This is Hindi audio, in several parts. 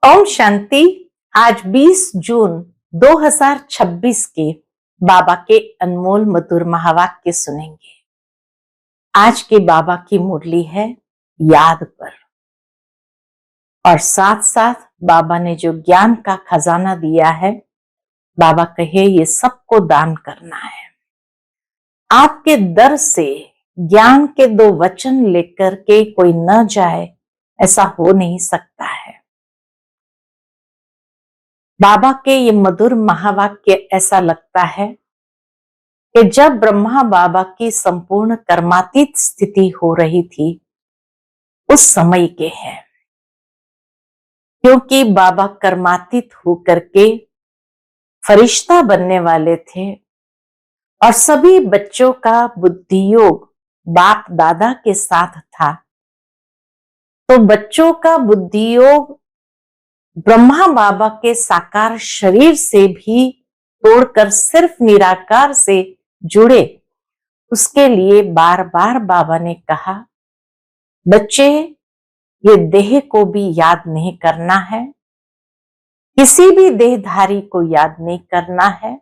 ओम शांति। आज 20 जून 2026 के बाबा के अनमोल मधुर महावाक्य सुनेंगे। आज के बाबा की मुरली है याद पर, और साथ साथ बाबा ने जो ज्ञान का खजाना दिया है, बाबा कहे ये सबको दान करना है। आपके दर से ज्ञान के 2 वचन लेकर के कोई न जाए, ऐसा हो नहीं सकता है। बाबा के ये मधुर महावाक्य ऐसा लगता है कि जब ब्रह्मा बाबा की संपूर्ण कर्मातीत स्थिति हो रही थी, उस समय के हैं, क्योंकि बाबा कर्मातीत होकर के फरिश्ता बनने वाले थे और सभी बच्चों का बुद्धि योग बाप दादा के साथ था। तो बच्चों का बुद्धि योग ब्रह्मा बाबा के साकार शरीर से भी तोड़कर सिर्फ निराकार से जुड़े। उसके लिए बार बार बाबा ने कहा, बच्चे ये देह को भी याद नहीं करना है, किसी भी देहधारी को याद नहीं करना है,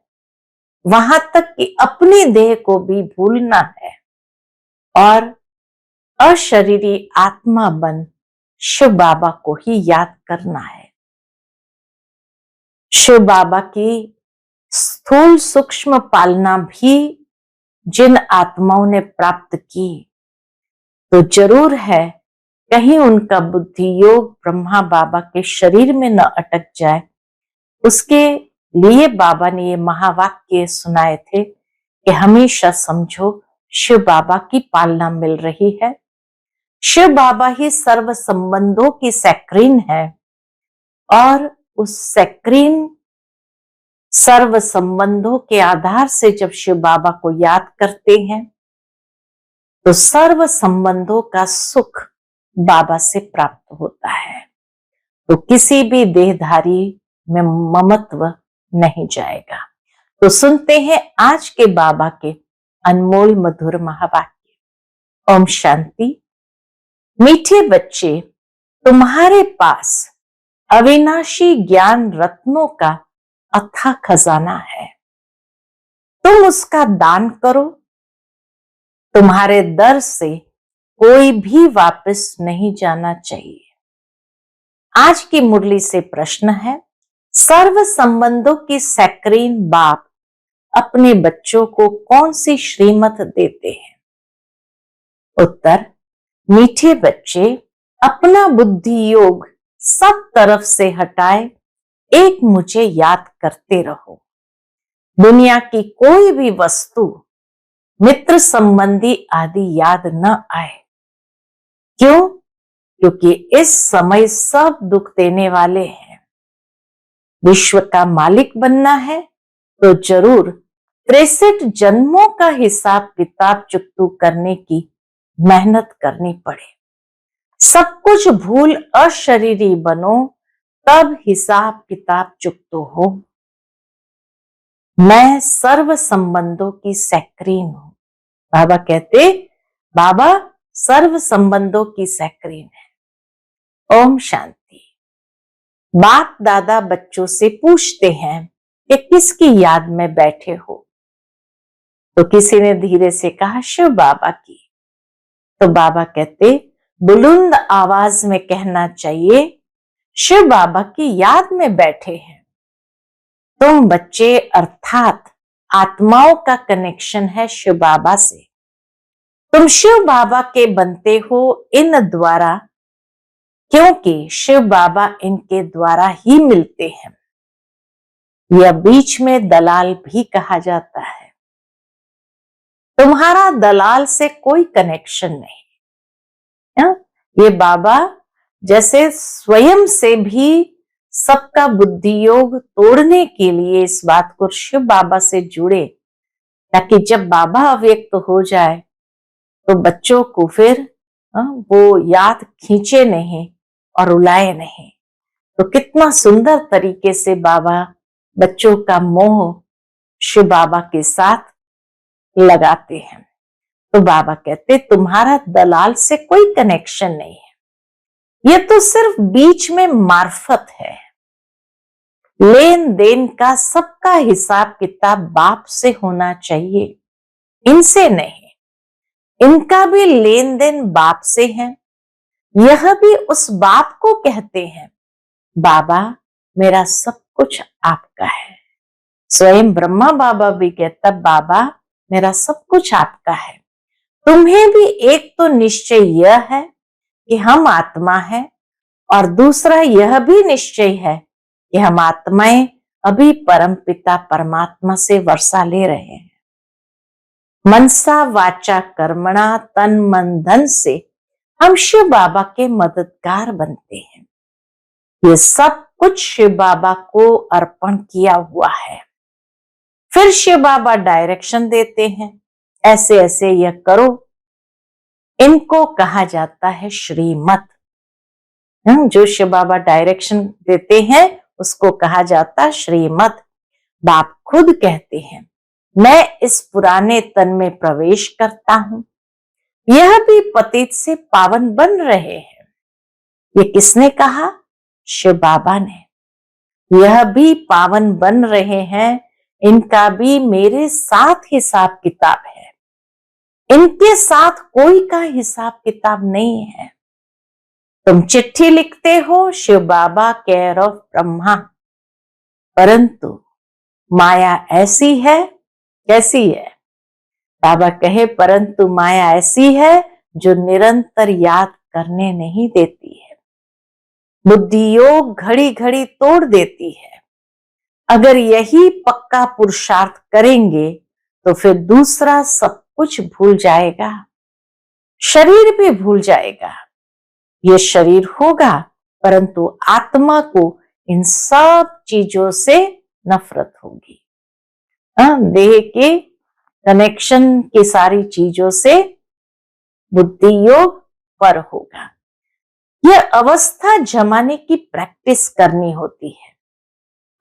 वहां तक कि अपनी देह को भी भूलना है और अशरीरी आत्मा बन शिव बाबा को ही याद करना है। शिव बाबा की स्थूल सूक्ष्म पालना भी जिन आत्माओं ने प्राप्त की, तो जरूर है कहीं उनका बुद्धि योग ब्रह्मा बाबा के शरीर में न अटक जाए। उसके लिए बाबा ने ये महावाक्य सुनाए थे कि हमेशा समझो शिव बाबा की पालना मिल रही है। शिव बाबा ही सर्व संबंधों की सैक्रीन है और उस सैक्रीन सर्व संबंधों के आधार से जब शिव बाबा को याद करते हैं, तो सर्व संबंधों का सुख बाबा से प्राप्त होता है। तो किसी भी देहधारी में ममत्व नहीं जाएगा। तो सुनते हैं आज के बाबा के अनमोल मधुर महावाक्य। ओम शांति। मीठे बच्चे, तुम्हारे पास अविनाशी ज्ञान रत्नों का अथाह खजाना है, तुम उसका दान करो। तुम्हारे दर से कोई भी वापस नहीं जाना चाहिए। आज की मुरली से प्रश्न है, सर्व संबंधों की सैक्रीन बाप अपने बच्चों को कौन सी श्रीमत देते हैं? उत्तर, मीठे बच्चे, अपना बुद्धि योग सब तरफ से हटाए एक मुझे याद करते रहो। दुनिया की कोई भी वस्तु, मित्र संबंधी आदि याद न आए। क्यों? क्योंकि इस समय सब दुख देने वाले हैं। विश्व का मालिक बनना है तो जरूर 63 जन्मों का हिसाब किताब चुकतू करने की मेहनत करनी पड़े। सब कुछ भूल अशरीरी बनो, तब हिसाब किताब चुकतो हो। मैं सर्व संबंधों की सैक्रीन हूं। बाबा कहते, बाबा सर्व संबंधों की सैक्रीन है। ओम शांति। बाप दादा बच्चों से पूछते हैं कि किसकी याद में बैठे हो? तो किसी ने धीरे से कहा, शिव बाबा की। तो बाबा कहते, बुलंद आवाज में कहना चाहिए, शिव बाबा की याद में बैठे हैं। तुम बच्चे अर्थात आत्माओं का कनेक्शन है शिव बाबा से। तुम शिव बाबा के बनते हो इन द्वारा, क्योंकि शिव बाबा इनके द्वारा ही मिलते हैं। यह बीच में दलाल भी कहा जाता है। तुम्हारा दलाल से कोई कनेक्शन नहीं। ये बाबा जैसे स्वयं से भी सबका बुद्धि योग तोड़ने के लिए इस बात को शिव बाबा से जुड़े, ताकि जब बाबा अव्यक्त हो जाए तो बच्चों को फिर वो याद खींचे नहीं और रुलाए नहीं। तो कितना सुंदर तरीके से बाबा बच्चों का मोह शिव बाबा के साथ लगाते हैं। तो बाबा कहते, तुम्हारा दलाल से कोई कनेक्शन नहीं है। ये तो सिर्फ बीच में मार्फत है। लेन देन का सबका हिसाब किताब बाप से होना चाहिए, इनसे नहीं। इनका भी लेन देन बाप से है। यह भी उस बाप को कहते हैं, बाबा मेरा सब कुछ आपका है। स्वयं ब्रह्मा बाबा भी कहता, बाबा मेरा सब कुछ आपका है। तुम्हें भी एक तो निश्चय यह है कि हम आत्मा है, और दूसरा यह भी निश्चय है कि हम आत्माएं अभी परमपिता परमात्मा से वर्षा ले रहे हैं। मनसा वाचा कर्मणा तन मन धन से हम शिव बाबा के मददगार बनते हैं। ये सब कुछ शिव बाबा को अर्पण किया हुआ है। फिर शिव बाबा डायरेक्शन देते हैं, ऐसे ऐसे यह करो। इनको कहा जाता है श्रीमत। जो शिव बाबा डायरेक्शन देते हैं उसको कहा जाता है श्रीमत। बाप खुद कहते हैं, मैं इस पुराने तन में प्रवेश करता हूं, यह भी पतित से पावन बन रहे हैं। ये किसने कहा? शिव बाबा ने। यह भी पावन बन रहे हैं, इनका भी मेरे साथ हिसाब किताब है। इनके साथ कोई का हिसाब किताब नहीं है। तुम चिट्ठी लिखते हो शिव बाबा केयर ऑफ ब्रह्मा, परंतु माया ऐसी है, कैसी है? बाबा कहे, परंतु माया ऐसी है जो निरंतर याद करने नहीं देती है। बुद्धि योग घड़ी घड़ी तोड़ देती है। अगर यही पक्का पुरुषार्थ करेंगे तो फिर दूसरा सब कुछ भूल जाएगा, शरीर भी भूल जाएगा। ये शरीर होगा, परंतु आत्मा को इन सब चीजों से नफरत होगी। देह के कनेक्शन की सारी चीजों से बुद्धि योग पर होगा। यह अवस्था जमाने की प्रैक्टिस करनी होती है।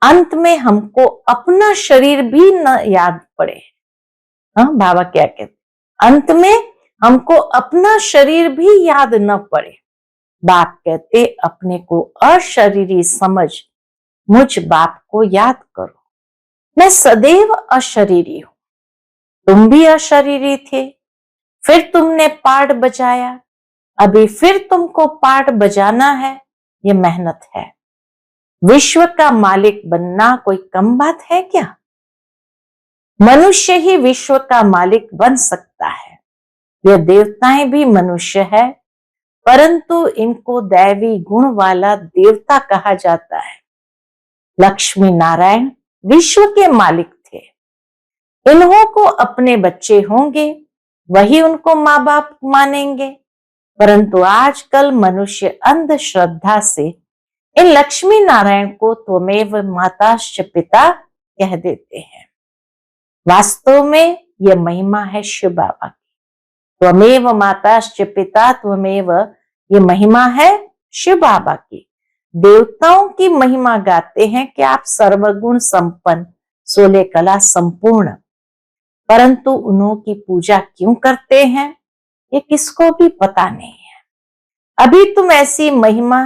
अंत में हमको अपना शरीर भी न याद पड़े। बाबा क्या कहते, अंत में हमको अपना शरीर भी याद न पड़े। बाप कहते, अपने को अशरीरी समझ मुझ बाप को याद करो। मैं सदैव अशरीरी हूं। तुम भी अशरीरी थे, फिर तुमने पार्ट बजाया, अभी फिर तुमको पार्ट बजाना है। ये मेहनत है। विश्व का मालिक बनना कोई कम बात है क्या? मनुष्य ही विश्व का मालिक बन सकता है। यह देवताएं भी मनुष्य है, परंतु इनको दैवी गुण वाला देवता कहा जाता है। लक्ष्मी नारायण विश्व के मालिक थे। इन्हों को अपने बच्चे होंगे, वही उनको माँ बाप मानेंगे, परंतु आजकल मनुष्य अंधश्रद्धा से इन लक्ष्मी नारायण को त्वमेव माताश्च पिता कह देते हैं। वास्तव में यह महिमा है शिव बाबा की। त्वमेव माताश्च पिता, त्वमेव, ये महिमा है शिव बाबा की। देवताओं की महिमा गाते हैं कि आप सर्वगुण संपन्न, 16 कला संपूर्ण, परंतु उन्हों की पूजा क्यों करते हैं ये किसको भी पता नहीं है। अभी तुम ऐसी महिमा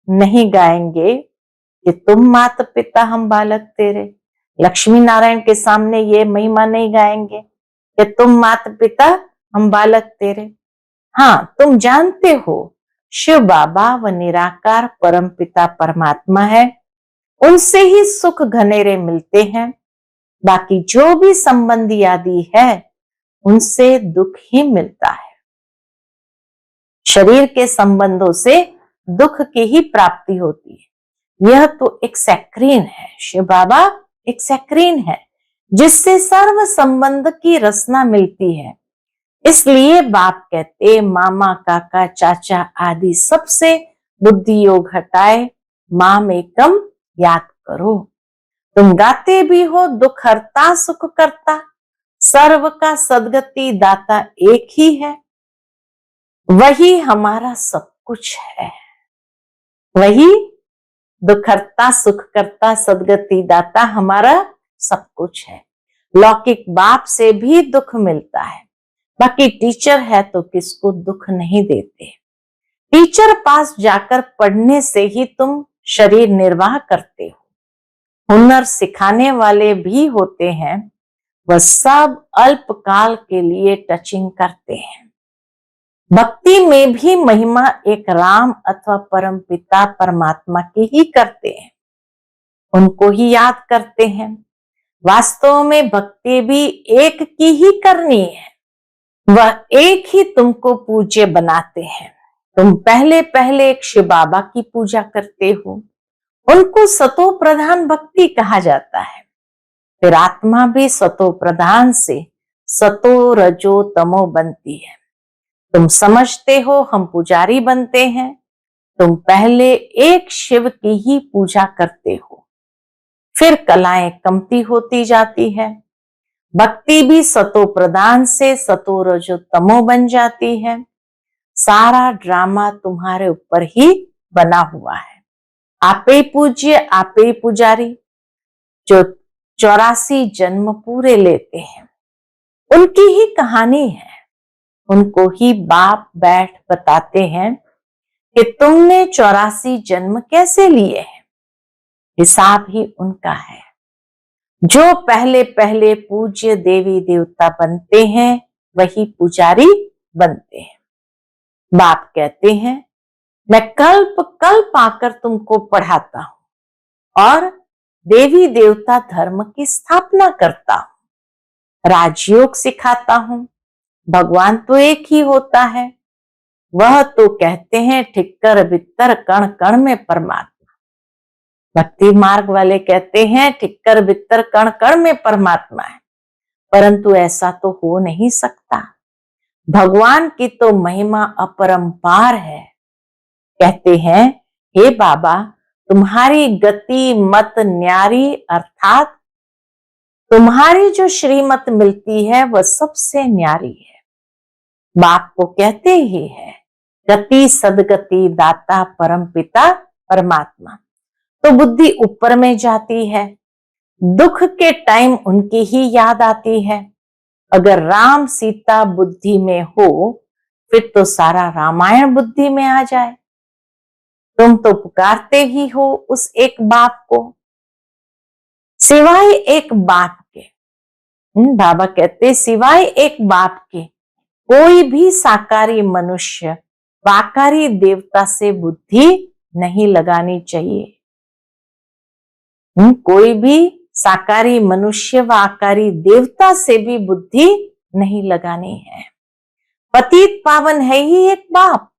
नहीं गाएंगे कि तुम माता पिता हम बालक तेरे। लक्ष्मी नारायण के सामने ये महिमा नहीं गाएंगे कि तुम माता पिता हम बालक तेरे। हाँ, तुम जानते हो शिव बाबा व निराकार परम पिता परमात्मा है, उनसे ही सुख घनेरे मिलते हैं। बाकी जो भी संबंधी आदि है उनसे दुख ही मिलता है। शरीर के संबंधों से दुख की ही प्राप्ति होती है। यह तो एक सैक्रीन है। शिव बाबा एक सैक्रीन है जिससे सर्व संबंध की रसना मिलती है। इसलिए बाप कहते, मामा काका चाचा आदि सबसे बुद्धि योग हटाए, माम एकम याद करो। तुम गाते भी हो दुख हरता सुख करता, सर्व का सदगति दाता एक ही है। वही हमारा सब कुछ है। वही दुख हरता सुख करता सदगति दाता हमारा सब कुछ है। लौकिक बाप से भी दुख मिलता है, बाकी टीचर है तो किसको दुख नहीं देते। टीचर पास जाकर पढ़ने से ही तुम शरीर निर्वाह करते हो। हुनर सिखाने वाले भी होते हैं, वह सब अल्पकाल के लिए टचिंग करते हैं। भक्ति में भी महिमा एक राम अथवा परम पिता परमात्मा की ही करते हैं, उनको ही याद करते हैं। वास्तव में भक्ति भी एक की ही करनी है, वह एक ही तुमको पूज्य बनाते हैं। तुम पहले पहले एक शिव बाबा की पूजा करते हो, उनको सतो प्रधान भक्ति कहा जाता है। फिर आत्मा भी सतो प्रधान से सतो रजो तमो बनती है। तुम समझते हो हम पुजारी बनते हैं, तुम पहले एक शिव की ही पूजा करते हो, फिर कलाएं कमती होती जाती है। भक्ति भी सतो प्रधान से सतो रजो तमो बन जाती है। सारा ड्रामा तुम्हारे ऊपर ही बना हुआ है। आपे पूज्य आपे पुजारी, जो 84 जन्म पूरे लेते हैं, उनकी ही कहानी है। उनको ही बाप बैठ बताते हैं कि तुमने 84 जन्म कैसे लिए हैं। हिसाब ही उनका है। जो पहले पहले पूज्य देवी देवता बनते हैं, वही पुजारी बनते हैं। बाप कहते हैं, मैं कल्प कल्प आकर तुमको पढ़ाता हूं और देवी देवता धर्म की स्थापना करता हूं, राजयोग सिखाता हूं। भगवान तो एक ही होता है। वह तो कहते हैं ठिक्कर बित्तर कण कण में परमात्मा। भक्ति मार्ग वाले कहते हैं ठिक्कर बित्तर कण कण में परमात्मा है, परंतु ऐसा तो हो नहीं सकता। भगवान की तो महिमा अपरंपार है। कहते हैं, हे बाबा, तुम्हारी गति मत न्यारी, अर्थात तुम्हारी जो श्रीमत मिलती है वह सबसे न्यारी है। बाप को कहते ही है, गति सदगति दाता परम पिता परमात्मा। तो बुद्धि ऊपर में जाती है, दुख के टाइम उनकी ही याद आती है। अगर राम सीता बुद्धि में हो, फिर तो सारा रामायण बुद्धि में आ जाए। तुम तो पुकारते ही हो उस एक बाप को, सिवाय एक बाप के। बाबा कहते, सिवाय एक बाप के कोई भी साकारी मनुष्य वाकारी देवता से बुद्धि नहीं लगानी चाहिए। कोई भी साकारी मनुष्य व आकारी देवता से भी बुद्धि नहीं लगानी है। पतित पावन है ही एक बाप।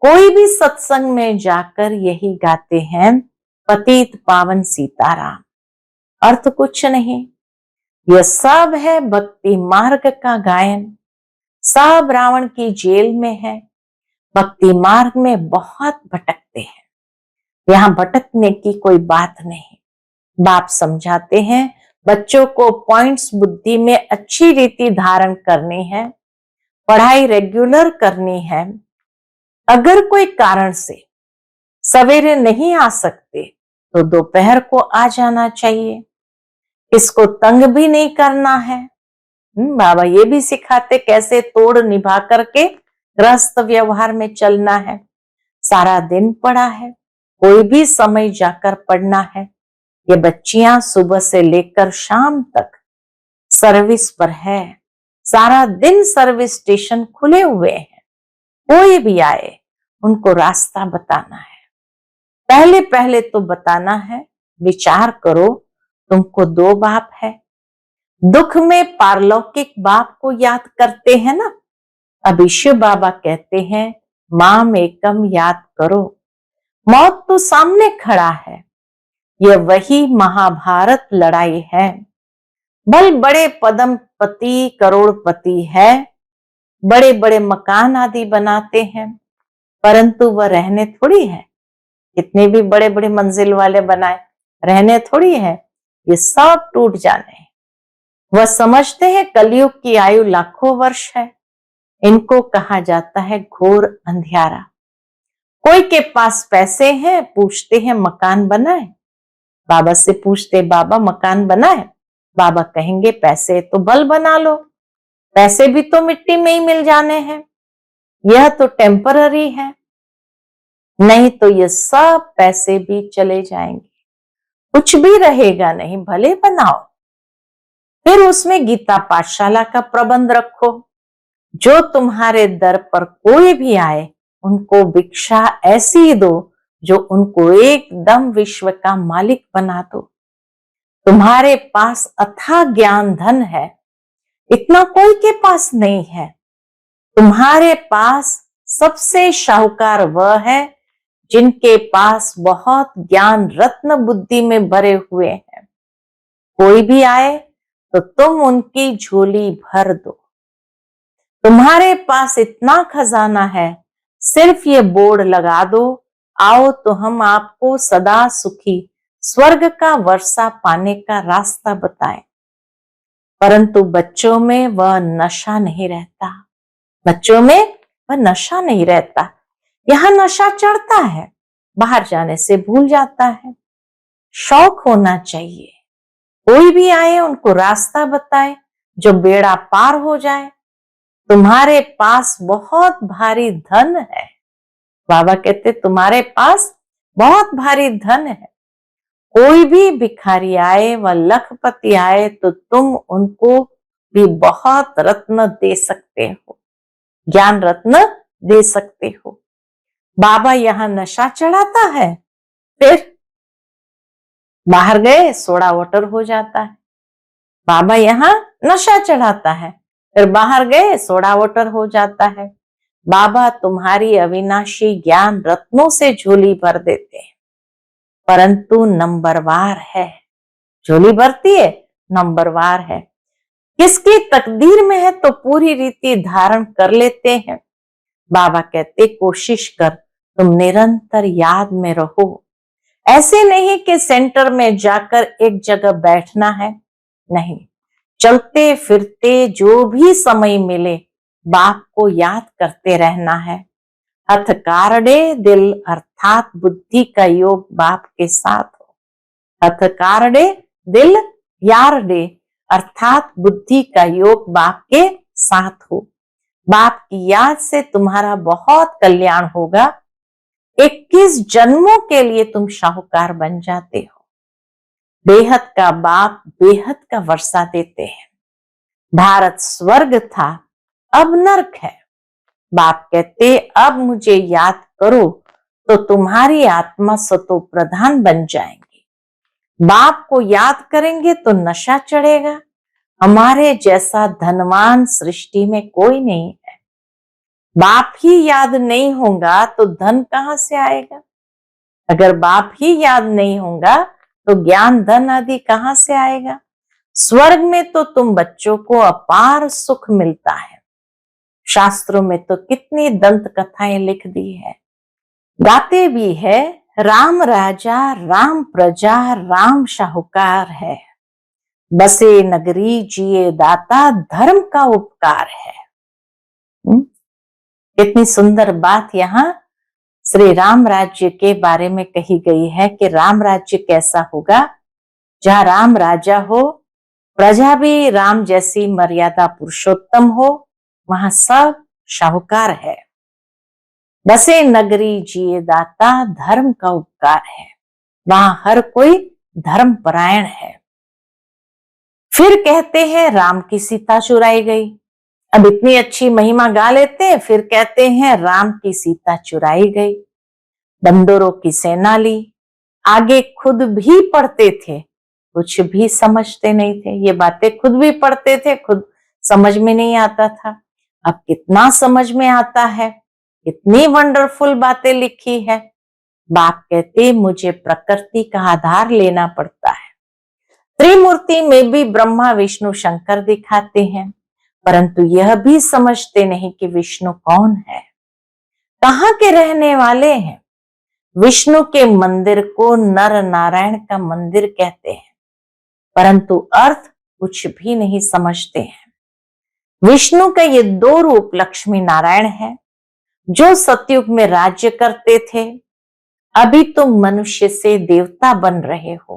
कोई भी सत्संग में जाकर यही गाते हैं, पतित पावन सीताराम। अर्थ कुछ नहीं, यह सब है भक्ति मार्ग का गायन। सब रावण की जेल में है, भक्ति मार्ग में बहुत भटकते हैं। यहाँ भटकने की कोई बात नहीं। बाप समझाते हैं, बच्चों को पॉइंट्स बुद्धि में अच्छी रीति धारण करनी है, पढ़ाई रेगुलर करनी है। अगर कोई कारण से सवेरे नहीं आ सकते तो दोपहर को आ जाना चाहिए। इसको तंग भी नहीं करना है। बाबा ये भी सिखाते कैसे तोड़ निभा करके ग्रस्त व्यवहार में चलना है। सारा दिन पड़ा है, कोई भी समय जाकर पढ़ना है। ये बच्चियां सुबह से लेकर शाम तक सर्विस पर है। सारा दिन सर्विस स्टेशन खुले हुए हैं। कोई भी आए उनको रास्ता बताना है। पहले पहले तो बताना है, विचार करो, तुमको दो बाप है। दुख में पारलौकिक बाप को याद करते हैं ना। अभी शिव बाबा कहते हैं, माम एकम याद करो। मौत तो सामने खड़ा है। यह वही महाभारत लड़ाई है। बल बड़े पदमपति करोड़पति है, बड़े बड़े मकान आदि बनाते हैं, परंतु वह रहने थोड़ी है। कितने भी बड़े बड़े मंजिल वाले बनाए, रहने थोड़ी है। ये सब टूट जाने हैं। वह समझते हैं कलयुग की आयु लाखों वर्ष है। इनको कहा जाता है घोर अंधियारा। कोई के पास पैसे हैं, पूछते हैं मकान बनाए। बाबा से पूछते, बाबा मकान बनाए? बाबा कहेंगे पैसे तो बल बना लो, पैसे भी तो मिट्टी में ही मिल जाने हैं, यह तो टेम्पररी है। नहीं तो ये सब पैसे भी चले जाएंगे, कुछ भी रहेगा नहीं। भले बनाओ, फिर उसमें गीता पाठशाला का प्रबंध रखो। जो तुम्हारे दर पर कोई भी आए, उनको भिक्षा ऐसी दो जो उनको एकदम विश्व का मालिक बना दो। तुम्हारे पास अथाह ज्ञान धन है, इतना कोई के पास नहीं है। तुम्हारे पास सबसे शाहूकार वह है जिनके पास बहुत ज्ञान रत्न बुद्धि में भरे हुए हैं। कोई भी आए तो तुम उनकी झोली भर दो। तुम्हारे पास इतना खजाना है, सिर्फ ये बोर्ड लगा दो, आओ तो हम आपको सदा सुखी स्वर्ग का वर्षा पाने का रास्ता बताएं। परंतु बच्चों में वह नशा नहीं रहता, बच्चों में वह नशा नहीं रहता। यहाँ नशा चढ़ता है, बाहर जाने से भूल जाता है। शौक होना चाहिए। कोई भी आए उनको रास्ता बताए जो बेड़ा पार हो जाए। तुम्हारे पास बहुत भारी धन है। बाबा कहते तुम्हारे पास बहुत भारी धन है। कोई भी भिखारी आए व लखपति आए तो तुम उनको भी बहुत रत्न दे सकते हो, ज्ञान रत्न दे सकते हो। बाबा यहाँ नशा चढ़ाता है, फिर बाहर गए सोडा वाटर हो जाता है। बाबा यहाँ नशा चढ़ाता है, फिर बाहर गए सोडा वाटर हो जाता है। बाबा तुम्हारी अविनाशी ज्ञान रत्नों से झोली भर देते हैं, परंतु नंबरवार है। झोली भरती है, नंबरवार है। किसकी तकदीर में है तो पूरी रीति धारण कर लेते हैं। बाबा कहते कोशिश कर तुम निरंतर याद में रहो। ऐसे नहीं कि सेंटर में जाकर एक जगह बैठना है, नहीं, चलते फिरते जो भी समय मिले बाप को याद करते रहना है। हथकारडे दिल अर्थात बुद्धि का योग बाप के साथ हो। हथकारडे दिल यारडे अर्थात बुद्धि का योग बाप के साथ हो। बाप की याद से तुम्हारा बहुत कल्याण होगा। 21 जन्मों के लिए तुम शाहूकार बन जाते हो। बेहद का बाप बेहद का वर्षा देते हैं। भारत स्वर्ग था, अब नरक है। बाप कहते अब मुझे याद करो तो तुम्हारी आत्मा सतो प्रधान बन जाएंगी। बाप को याद करेंगे तो नशा चढ़ेगा। हमारे जैसा धनवान सृष्टि में कोई नहीं है। बाप ही याद नहीं होगा तो धन कहां से आएगा? अगर बाप ही याद नहीं होगा तो ज्ञान धन आदि कहां से आएगा? स्वर्ग में तो तुम बच्चों को अपार सुख मिलता है। शास्त्रों में तो कितनी दंत कथाएं लिख दी है। गाते भी है राम राजा राम प्रजा राम शाहूकार है, बसे नगरी जिए दाता धर्म का उपकार है। कितनी सुंदर बात यहाँ श्री राम राज्य के बारे में कही गई है कि राम राज्य कैसा होगा, जहां राम राजा हो, प्रजा भी राम जैसी मर्यादा पुरुषोत्तम हो, वहां सब शाहूकार है। बसे नगरी जिए दाता धर्म का उपकार है, वहां हर कोई धर्म परायण है। फिर कहते हैं राम की सीता चुराई गई। अब इतनी अच्छी महिमा गा लेते हैं, फिर कहते हैं राम की सीता चुराई गई। बंदरों की सेना ली, आगे खुद भी पढ़ते थे, कुछ भी समझते नहीं थे। ये बातें खुद भी पढ़ते थे, खुद समझ में नहीं आता था। अब कितना समझ में आता है, कितनी वंडरफुल बातें लिखी है। बाप कहते मुझे प्रकृति का आधार लेना पड़ता है। त्रिमूर्ति में भी ब्रह्मा विष्णु शंकर दिखाते हैं, परंतु यह भी समझते नहीं कि विष्णु कौन है, कहाँ के रहने वाले हैं। विष्णु के मंदिर को नर नारायण का मंदिर कहते हैं, परंतु अर्थ कुछ भी नहीं समझते हैं। विष्णु का ये दो रूप लक्ष्मी नारायण है, जो सतयुग में राज्य करते थे। अभी तुम मनुष्य से देवता बन रहे हो।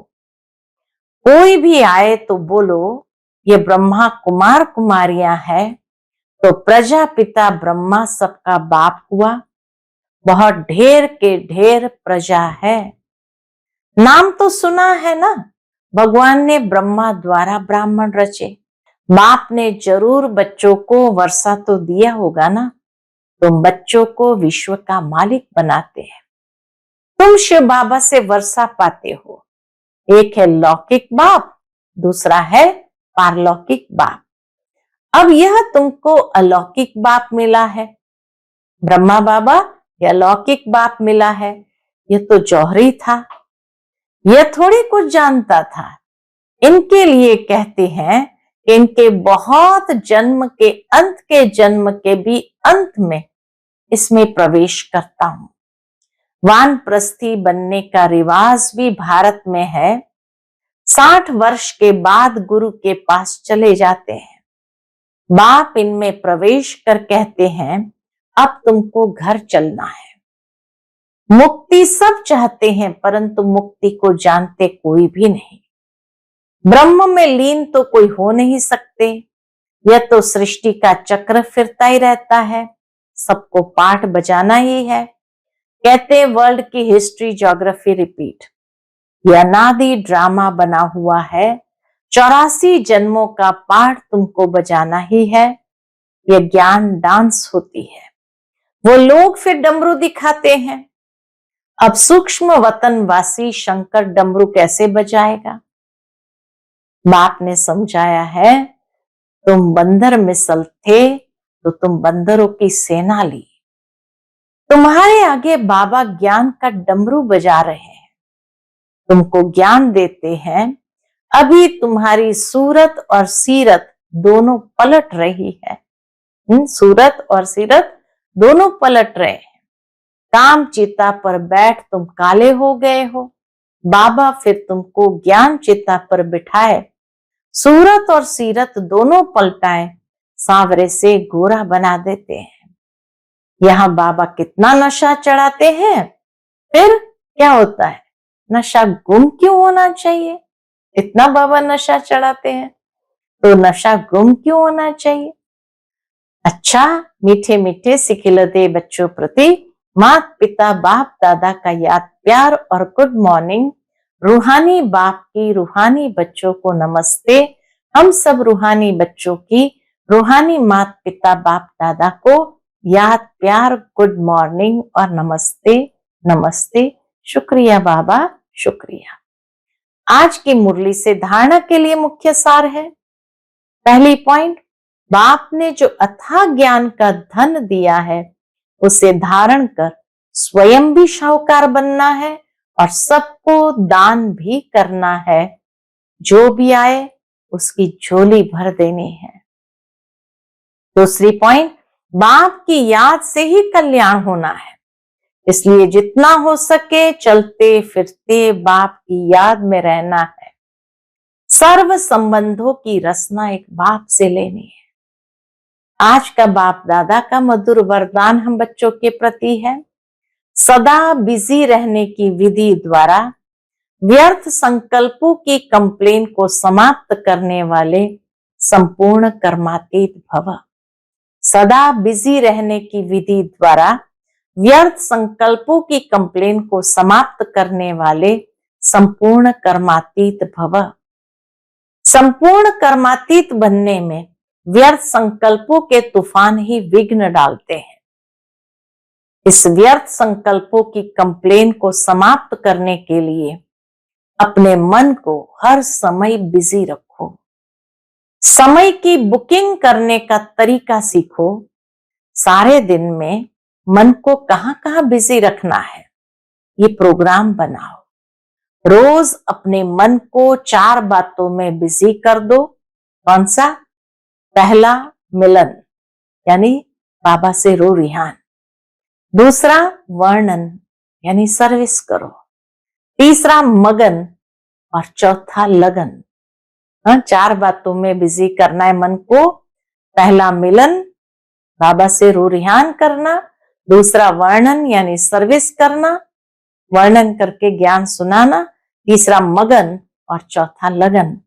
कोई भी आए तो बोलो ये ब्रह्मा कुमार कुमारियां है, तो प्रजापिता ब्रह्मा सबका बाप हुआ। बहुत ढेर के ढेर प्रजा है। नाम तो सुना है ना, भगवान ने ब्रह्मा द्वारा ब्राह्मण रचे। बाप ने जरूर बच्चों को वर्षा तो दिया होगा ना, तुम बच्चों को विश्व का मालिक बनाते हैं। तुम शिव बाबा से वर्षा पाते हो। एक है लौकिक बाप, दूसरा है पारलौकिक बाप। अब यह तुमको अलौकिक बाप मिला है। ब्रह्मा बाबा या लौकिक बाप मिला है, यह तो जौहरी था, यह थोड़ी कुछ जानता था। इनके लिए कहते हैं कि इनके बहुत जन्म के जन्म के भी अंत में इसमें प्रवेश करता हूं। वानप्रस्थी बनने का रिवाज भी भारत में है। 60 वर्ष के बाद गुरु के पास चले जाते हैं। बाप इनमें प्रवेश कर कहते हैं, अब तुमको घर चलना है। मुक्ति सब चाहते हैं, परंतु मुक्ति को जानते कोई भी नहीं। ब्रह्म में लीन तो कोई हो नहीं सकते। यह तो सृष्टि का चक्र फिरता ही रहता है, सबको पाठ बजाना ही है। कहते वर्ल्ड की हिस्ट्री ज्योग्राफी रिपीट। यह अनादि ड्रामा बना हुआ है, 84 जन्मों का पाठ तुमको बजाना ही है। यह ज्ञान डांस होती है। वो लोग फिर डमरू दिखाते हैं। अब सूक्ष्म वतनवासी शंकर डमरू कैसे बजाएगा? बाप ने समझाया है, तुम बंदर मिसल थे तो तुम बंदरों की सेना ली। तुम्हारे आगे बाबा ज्ञान का डमरू बजा रहे हैं, तुमको ज्ञान देते हैं। अभी तुम्हारी सूरत और सीरत दोनों पलट रही है। सूरत और सीरत दोनों पलट रहे हैं। काम चिता पर बैठ तुम काले हो गए हो, बाबा फिर तुमको ज्ञान चिता पर बिठाए, सूरत और सीरत दोनों पलटाए, सांवरे से गोरा बना देते हैं। यहाँ बाबा कितना नशा चढ़ाते हैं, फिर क्या होता है? नशा गुम क्यों होना चाहिए? इतना बाबा नशा चढ़ाते हैं तो नशा गुम क्यों होना चाहिए? अच्छा, मीठे मीठे सिखिलते बच्चों प्रति माता पिता बाप दादा का याद प्यार और गुड मॉर्निंग। रूहानी बाप की रूहानी बच्चों को नमस्ते। हम सब रूहानी बच्चों की रूहानी माता पिता बाप दादा को याद प्यार गुड मॉर्निंग और नमस्ते नमस्ते। शुक्रिया बाबा, शुक्रिया। आज की मुरली से धारणा के लिए मुख्य सार है। पहली पॉइंट, बाप ने जो अथाह ज्ञान का धन दिया है उसे धारण कर स्वयं भी शाहूकार बनना है और सबको दान भी करना है। जो भी आए उसकी झोली भर देनी है। दूसरी पॉइंट, बाप की याद से ही कल्याण होना है, इसलिए जितना हो सके चलते फिरते बाप की याद में रहना है। सर्व संबंधों की रचना एक बाप से लेनी है। आज का बाप दादा का मधुर वरदान हम बच्चों के प्रति है, सदा बिजी रहने की विधि द्वारा व्यर्थ संकल्पों की कंप्लेन को समाप्त करने वाले संपूर्ण कर्मातीत भव। सदा बिजी रहने की विधि द्वारा व्यर्थ संकल्पों की कंप्लेन को समाप्त करने वाले संपूर्ण कर्मातीत भव। संपूर्ण कर्मातीत बनने में व्यर्थ संकल्पों के तूफान ही विघ्न डालते हैं। इस व्यर्थ संकल्पों की कंप्लेन को समाप्त करने के लिए अपने मन को हर समय बिजी रखो। समय की बुकिंग करने का तरीका सीखो। सारे दिन में मन को कहां कहां बिजी रखना है, ये प्रोग्राम बनाओ। रोज अपने मन को 4 बातों में बिजी कर दो। कौन सा? पहला, मिलन यानी बाबा से रो रिहान। दूसरा, वर्णन यानी सर्विस करो। तीसरा, मगन और चौथा, लगन। 4 बातों में बिजी करना है मन को। पहला मिलन, बाबा से रो रिहान करना। दूसरा वर्णन यानी सर्विस करना, वर्णन करके ज्ञान सुनाना। तीसरा मगन और चौथा लगन।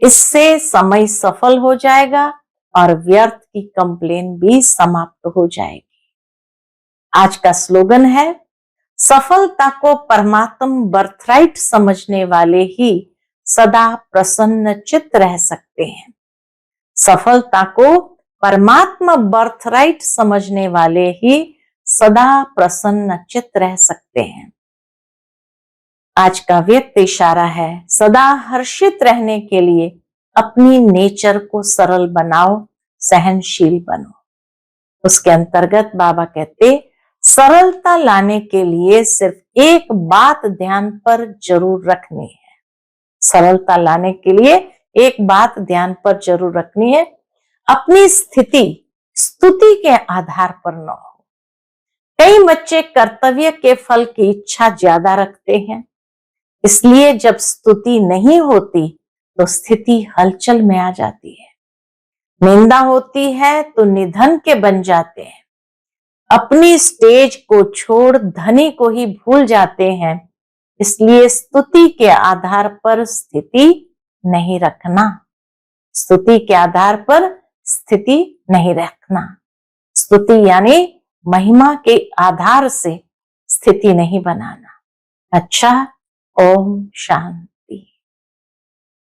इससे समय सफल हो जाएगा और व्यर्थ की कंप्लेन भी समाप्त हो जाएगी। आज का स्लोगन है, सफलता को परमात्म बर्थराइट समझने वाले ही सदा प्रसन्न चित्त रह सकते हैं। सफलता को परमात्मा बर्थराइट समझने वाले ही सदा प्रसन्न चित्त रह सकते हैं। आज का व्यक्त इशारा है, सदा हर्षित रहने के लिए अपनी नेचर को सरल बनाओ, सहनशील बनो। उसके अंतर्गत बाबा कहते, सरलता लाने के लिए सिर्फ एक बात ध्यान पर जरूर रखनी है। सरलता लाने के लिए एक बात ध्यान पर जरूर रखनी है, अपनी स्थिति स्तुति के आधार पर न हो। कई बच्चे कर्तव्य के फल की इच्छा ज्यादा रखते हैं, इसलिए जब स्तुति नहीं होती तो स्थिति हलचल में आ जाती है। निंदा होती है तो निधन के बन जाते हैं। अपनी स्टेज को छोड़ धनी को ही भूल जाते हैं। इसलिए स्तुति के आधार पर स्थिति नहीं रखना। स्तुति के आधार पर स्थिति नहीं रखना। स्तुति यानी महिमा के आधार से स्थिति नहीं बनाना। अच्छा, ओम शांति।